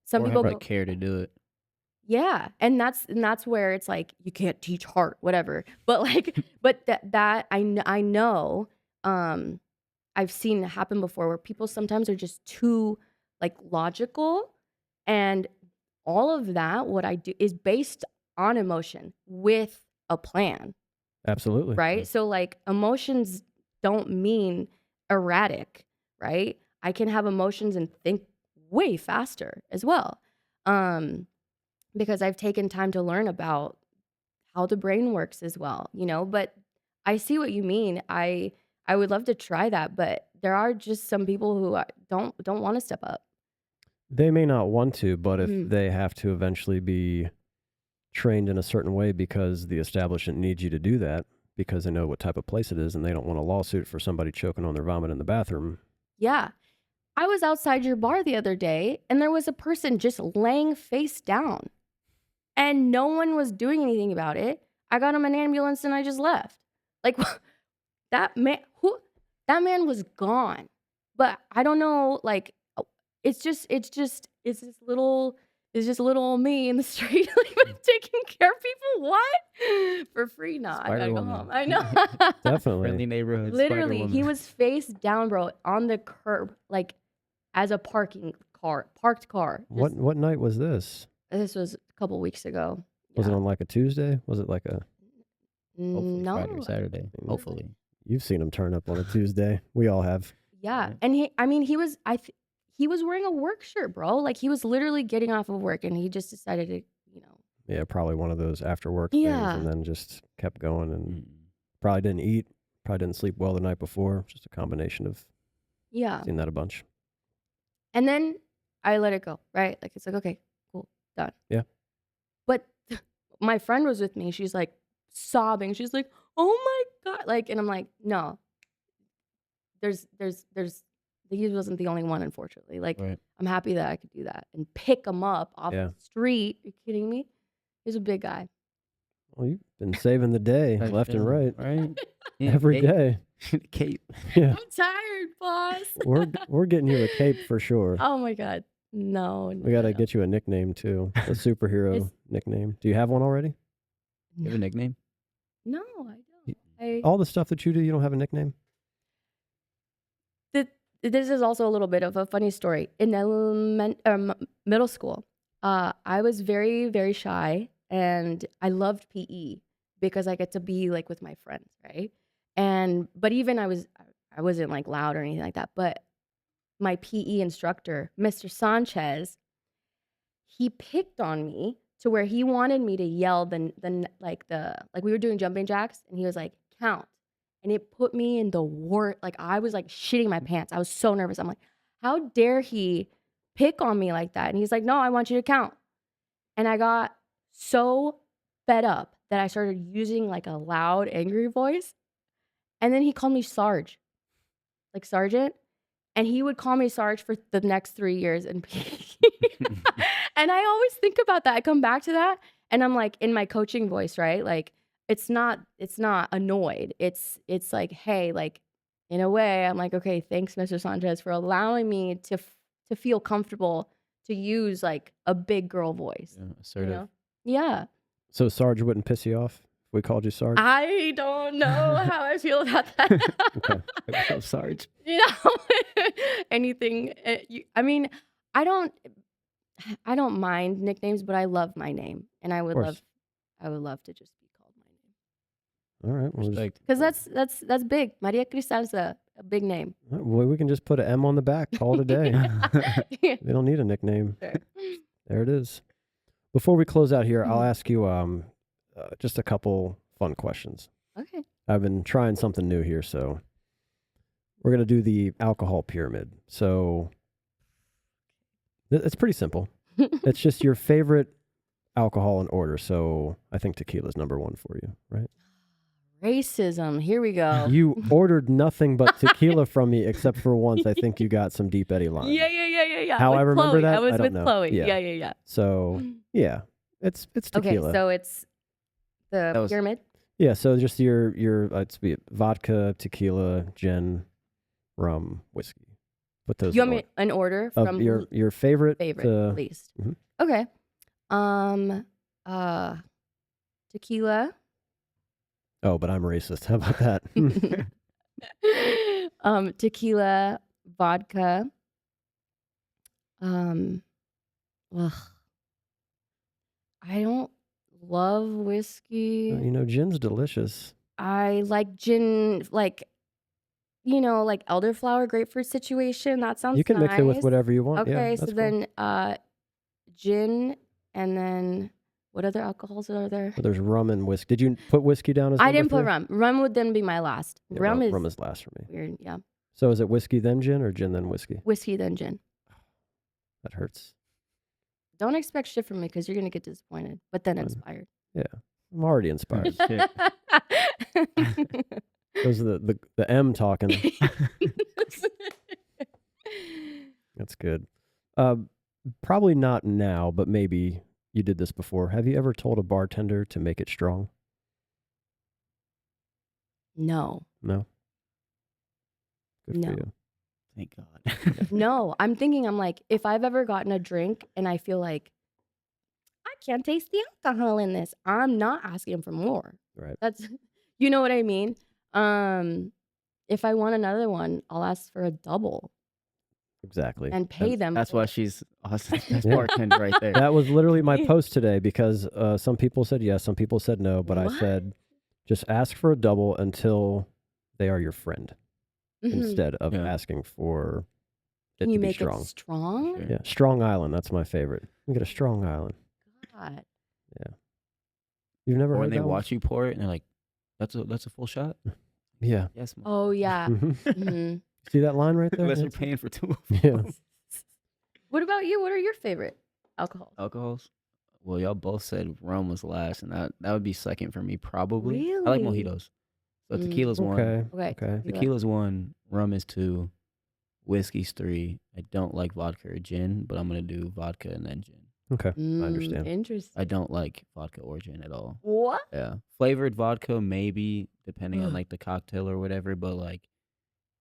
Some Or people have go, the care to do it. yeah, and that's where it's like you can't teach heart, whatever. But like, but that I know, I've seen it happen before where people sometimes are just too like logical, and all of that, what I do is based on emotion with a plan, Absolutely. right? So like emotions don't mean erratic, right? I can have emotions and think way faster as well. Because I've taken time to learn about how the brain works as well, you know, but I see what you mean. I would love to try that, but there are just some people who don't want to step up. They may not want to, but if Mhm. they have to eventually be trained in a certain way because the establishment needs you to do that because they know what type of place it is and they don't want a lawsuit for somebody choking on their vomit in the bathroom. Yeah. I was outside your bar the other day and there was a person just laying face down and no one was doing anything about it. I got him an ambulance and I just left. Like that man was gone. But I don't know, like it's just little old me in the street like taking care of people. What? For free? Nah, I gotta go Spider-Woman. home. I know. Definitely. Friendly neighborhood. Literally, he Spider-Woman. was face down, bro, on the curb, like as a parked car. What night was this? This was a couple weeks ago. Was it Yeah. on like a Tuesday? Was it like a... Hopefully No. Friday or Saturday. Hopefully. You've seen him turn up on a Tuesday. We all have. Yeah, and he was he was wearing a work shirt, bro. Like he was literally getting off of work, and he just decided to, you know, Yeah, probably one of those after work Yeah. things, and then just kept going, and Mm. probably didn't eat, probably didn't sleep well the night before. Just a combination of Yeah. seen that a bunch. And then I let it go, right? Like, it's like, okay, cool, done. Yeah. But my friend was with me. She's like sobbing. She's like, oh my God. Like, and I'm like, no, he wasn't the only one, unfortunately. Like, Right. I'm happy that I could do that and pick him up off Yeah. the street. Are you kidding me? He's a big guy. Well, you've been saving the day I left and feel right it, right? Yeah, every cape. day. Cape. Yeah, I'm tired, boss. we're getting you a cape for sure. Oh my God. No. We got to no. get you a nickname too, a superhero It's- nickname. Do you have one already? You have a nickname? No, I don't. All the stuff that you do, you don't have a nickname? This is also a little bit of a funny story. In middle school, I was very, very shy, and I loved PE because I get to be like with my friends, right? But even I wasn't like loud or anything like that. But my PE instructor, Mr. Sanchez, he picked on me to where he wanted me to yell like we were doing jumping jacks, and he was like, count. And it put me in the worst, like I was like shitting my pants. I was so nervous. I'm like, how dare he pick on me like that? And he's like, no, I want you to count. And I got so fed up that I started using like a loud, angry voice. And then he called me Sarge, like Sergeant. And he would call me Sarge for the next 3 years. And I always think about that. I come back to that and I'm like in my coaching voice, right? Like, it's not annoyed. It's like, hey, like in a way, I'm like, okay, thanks, Mr. Sanchez, for allowing me to feel comfortable to use like a big girl voice. Yeah, assertive. You know? Yeah. So Sarge wouldn't piss you off if we called you Sarge? I don't know how I feel about that. Okay. What's up, Sarge? You know, anything. I mean, I don't mind nicknames, but I love my name, and I would course. love to just be called my name. All right. Well, Respect. Because that's big. Maria Cristan's a big name. well, we can just put an M on the back. Call it a day. Yeah. We don't need a nickname. Sure. There it is. Before we close out here, I'll Mhm. ask you just a couple fun questions. Okay. I've been trying something new here, so we're going to do the alcohol pyramid. So it's pretty simple. It's just your favorite alcohol in order. So I think tequila's number one for you, right? Racism. Here we go. You ordered nothing but tequila from me except for once. I think you got some Deep Eddy lime. Yeah. How With I remember Chloe. that, I was I don't with know. Chloe. Yeah. Yeah. So yeah, it's tequila. Okay, so it's the That was- pyramid. Yeah, so just your it's be vodka, tequila, gin, rum, whiskey. Put those You in want me order. an order Of from your favorite favorite least? Mhm. Okay. Tequila. Oh, but I'm racist. How about that? Tequila, vodka. Ugh. I don't love whiskey. You know, gin's delicious. I like gin, like, like elderflower grapefruit situation. That sounds You can mix it with nice. whatever you want. Okay, Yeah, so that's cool. then gin, and then what other alcohols are there? Well, there's rum and whiskey. Did you put whiskey down as I number didn't put three? rum. Rum would then be my last. Yeah, rum is rum is last for me. weird. Yeah, So is it whiskey then gin or gin then whiskey? whiskey then gin. That hurts. Don't expect shit from me because you're gonna get disappointed, but then Fine. inspired. Yeah, I'm already inspired. Shit. Those are the M talking. That's good. Probably not now, but maybe you did this before. Have you ever told a bartender to make it strong? No, No? Good No. for you. Thank God. no. I'm like, if I've ever gotten a drink and I feel like I can't taste the alcohol in this, I'm not asking for more. Right. That's, you know what I mean? If I want another one, I'll ask for a double Exactly. and pay them. That's for why it. she's Austin's best Yeah. bartender right there. That was literally my post today because some people said yes, some people said no, but I What? said just ask for a double until they are your friend Mhm. instead of Yeah. asking for it Can you to be make strong. it strong? Sure. Yeah, Strong Island. That's my favorite. You get a Strong Island. God. You've never Or heard when they that one? watch you pour it and they're like, "That's a full shot." Yeah. Yes. Oh yeah. Mm-hmm. See that line right there? Unless you're That's- paying for 2 Yeah. What about you? What are your favorite alcohols? alcohols. Well, y'all both said rum was last, and that would be second for me probably. I like Really? mojitos. So Mm. tequila's one. Okay. Okay. Okay. Tequila's one. Rum is 2. Whiskey's 3. I don't like vodka or gin, but I'm gonna do vodka and then gin. Okay. I understand. Interesting. I don't like vodka or gin at all. What? Yeah, flavored vodka maybe depending on like the cocktail or whatever, but like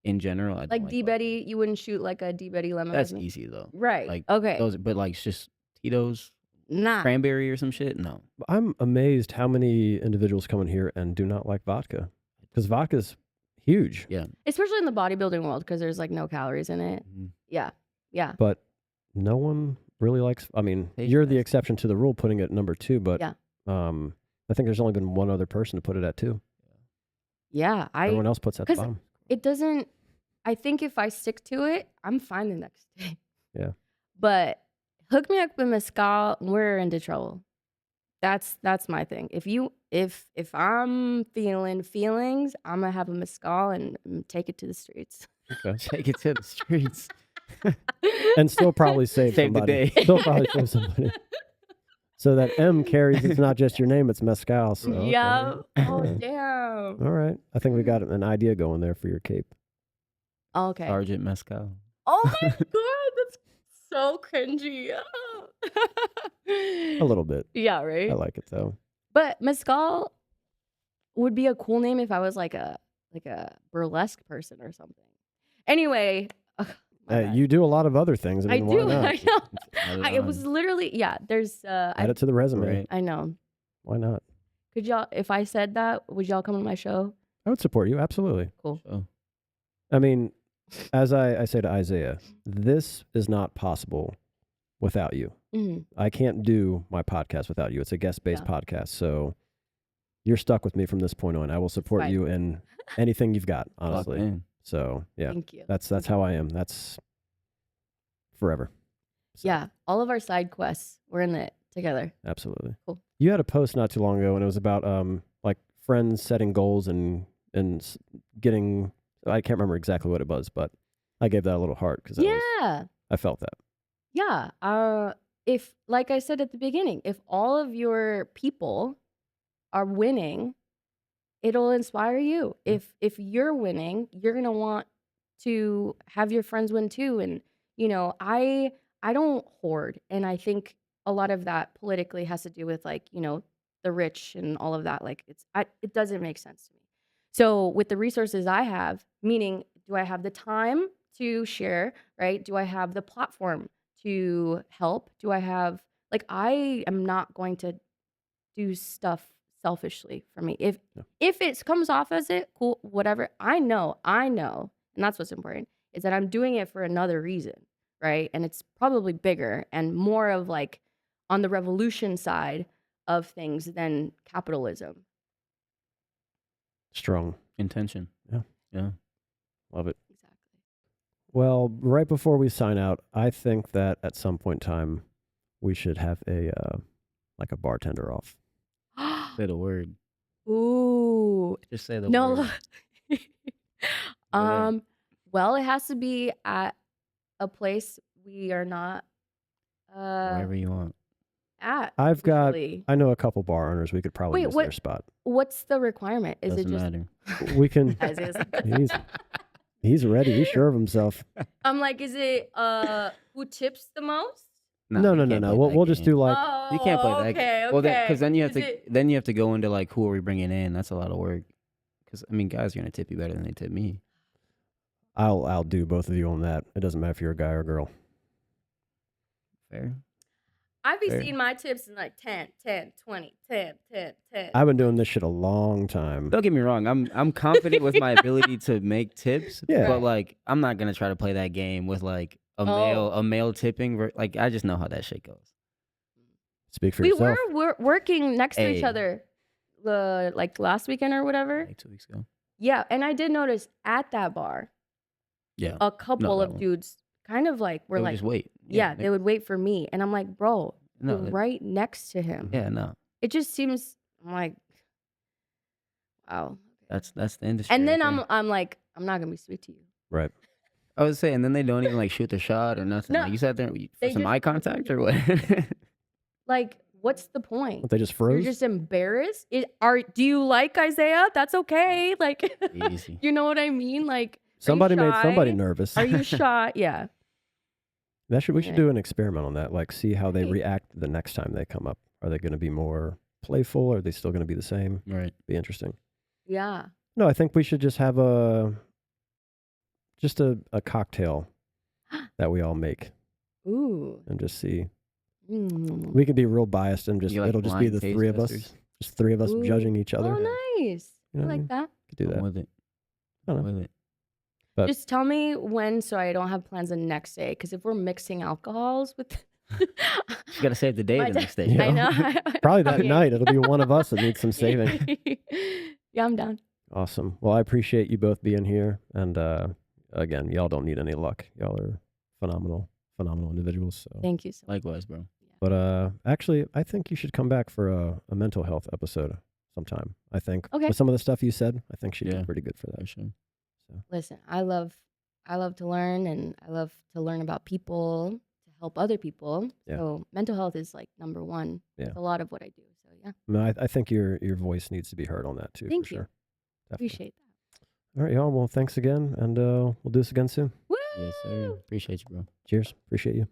in general, I don't Like like D vodka. Betty, you wouldn't shoot like a D Betty lemon. That's with me? easy though. Right. Like Okay. those, but like it's just Tito's, Nah. cranberry or some shit. No, I'm amazed how many individuals come in here and do not like vodka, because vodka's huge. yeah, Especially in the bodybuilding world because there's like no calories in it. Mhm. Yeah. Yeah. But no one really likes. I mean, Tastes you're the nice. exception to the rule, putting it at number 2. But Yeah. I think there's only been one other person to put it at 2. Yeah. Everyone else puts it at the 'cause bottom. It doesn't. I think if I stick to it, I'm fine the next day. Yeah. But hook me up with mezcal, we're into trouble. That's my thing. If I'm feeling feelings, I'm gonna have a mezcal and take it to the streets. Okay. take it to the streets. And still probably save Save the somebody. day. Still probably save somebody. So that M carries, it's not just your name, it's mezcal. So, okay. Yeah. Oh Yeah. damn. All right. I think we got an idea going there for your cape. Okay. Sergeant Mescal. Oh my god, that's so cringy. A little bit. Yeah, right. I like it though. But mezcal would be a cool name if I was like a burlesque person or something. Anyway, my bad. You do a lot of other things. I I mean, do. why not? I know. Add it It was on. literally There's Add it to the resume. Right. I know. Why not? Could y'all, if I said that, would y'all come to my show? I would support you. Absolutely. Cool. So, I mean, as I say to Isaiah, this is not possible without you. Mhm. I can't do my podcast without you. It's a guest-based podcast. So you're stuck with me from this point on. I will support Fine. you in anything you've got, lock honestly. in. So yeah, Thank you. that's how I am. That's forever. So, Yeah, all of our side quests, we're in it together. absolutely. Cool. You had a post not too long ago, and it was about like friends setting goals and getting. I can't remember exactly what it was, but I gave that a little heart because Yeah. I felt that. Yeah. If, like I said at the beginning, if all of your people are winning, it'll inspire you. If you're winning, you're gonna want to have your friends win too. And I don't hoard, and I think a lot of that politically has to do with like the rich and all of that. Like it doesn't make sense to me. So with the resources I have, meaning, do I have the time to share? Right? Do I have the platform to help? Do I have I am not going to do stuff selfishly for me. If it comes off as it, cool, whatever. I know, and that's what's important, is that I'm doing it for another reason, right? And it's probably bigger and more of like on the revolution side of things than capitalism. Strong. Intention. Yeah. Yeah. Love it. Exactly. Well, right before we sign out, I think that at some point in time we should have a like a bartender off. Say the word. Ooh. Just say the No. word. ahead. Well, it has to be at a place we are not Wherever you want. at. I've got. usually. I know a couple bar owners. We could probably Wait, use what- their spot. What's the requirement? Is Doesn't it just matter. We can. Isaiah's like- He's ready. He's sure of himself. I'm like, is it who tips the most? No. you can't play We'll that just game. do like. Oh, You can't play that. okay, Well, okay. because then you have Is to it- then you have to go into like who are we bringing in? That's a lot of work. Because I mean, guys are gonna tip you better than they tip me. I'll do both of you on that. It doesn't matter if you're a guy or a girl. Fair. I be Fair. seeing my tips in like 10, 10, 20, 10, 10, 10. I've been doing this shit a long time. Don't get me wrong. I'm confident with my ability to make tips. Yeah. But like, I'm not gonna try to play that game with like a male tipping. Like, I just know how that shit goes. Speak for We yourself. were working next to each Hey. other like last weekend or whatever. Like 2 weeks ago. Yeah, and I did notice at that bar, Yeah. a couple that of one. dudes kind of like were They would like, just wait. yeah, they would wait for me. And I'm like, bro, No, we're that- right next to him. Yeah, no. it just seems, I'm like, wow. That's the industry. And right then there. I'm like, I'm not gonna be sweet to you. Right. I would say, and then they don't even like shoot the shot or nothing. No, Like you sat there for they some just- eye contact or what? Like, what's the point? They just You're froze. just embarrassed. Do you like Isaiah? That's okay. Like, Easy. you know what I mean? Like, Somebody are you made somebody shy? nervous. Are you shy? Yeah. We should Yeah. do an experiment on that. Like, see how they Right. react the next time they come up. Are they going to be more playful? Are they still going to be the same? Right. Be interesting. Yeah. No, I think we should just have a cocktail that we all make Ooh. and just see. Mm. We can be real biased and just You like it'll just be blind the taste three of us, testers? just three of us Ooh. judging each other. Oh, nice. You know I what I like mean? that. Could do that. I'm with it. I don't I'm know. with it. But- Just tell me when so I don't have plans the next day. Because if we're mixing alcohols with. You gotta save the day My the da- next day. Yeah. I know. Probably that Okay. night. It'll be one of us that needs some saving. Yeah, I'm down. Awesome. Well, I appreciate you both being here. And again, y'all don't need any luck. Y'all are phenomenal individuals. So. Thank you so much. Likewise, bro. But actually, I think you should come back for a mental health episode sometime. I think Okay. with some of the stuff you said, I think she'd Yeah. be pretty good for For that. sure. Listen, I love to learn, and I love to learn about people to help other people. Yeah. So mental health is like number one. Yeah. With a lot of what I do. So yeah, I mean, I think your voice needs to be heard on that too. Thank for you. sure. Definitely. appreciate All right, y'all. Well, thanks again, and we'll do this again soon. that. Woo! Yes, sir. Appreciate you, bro. Cheers. Appreciate you.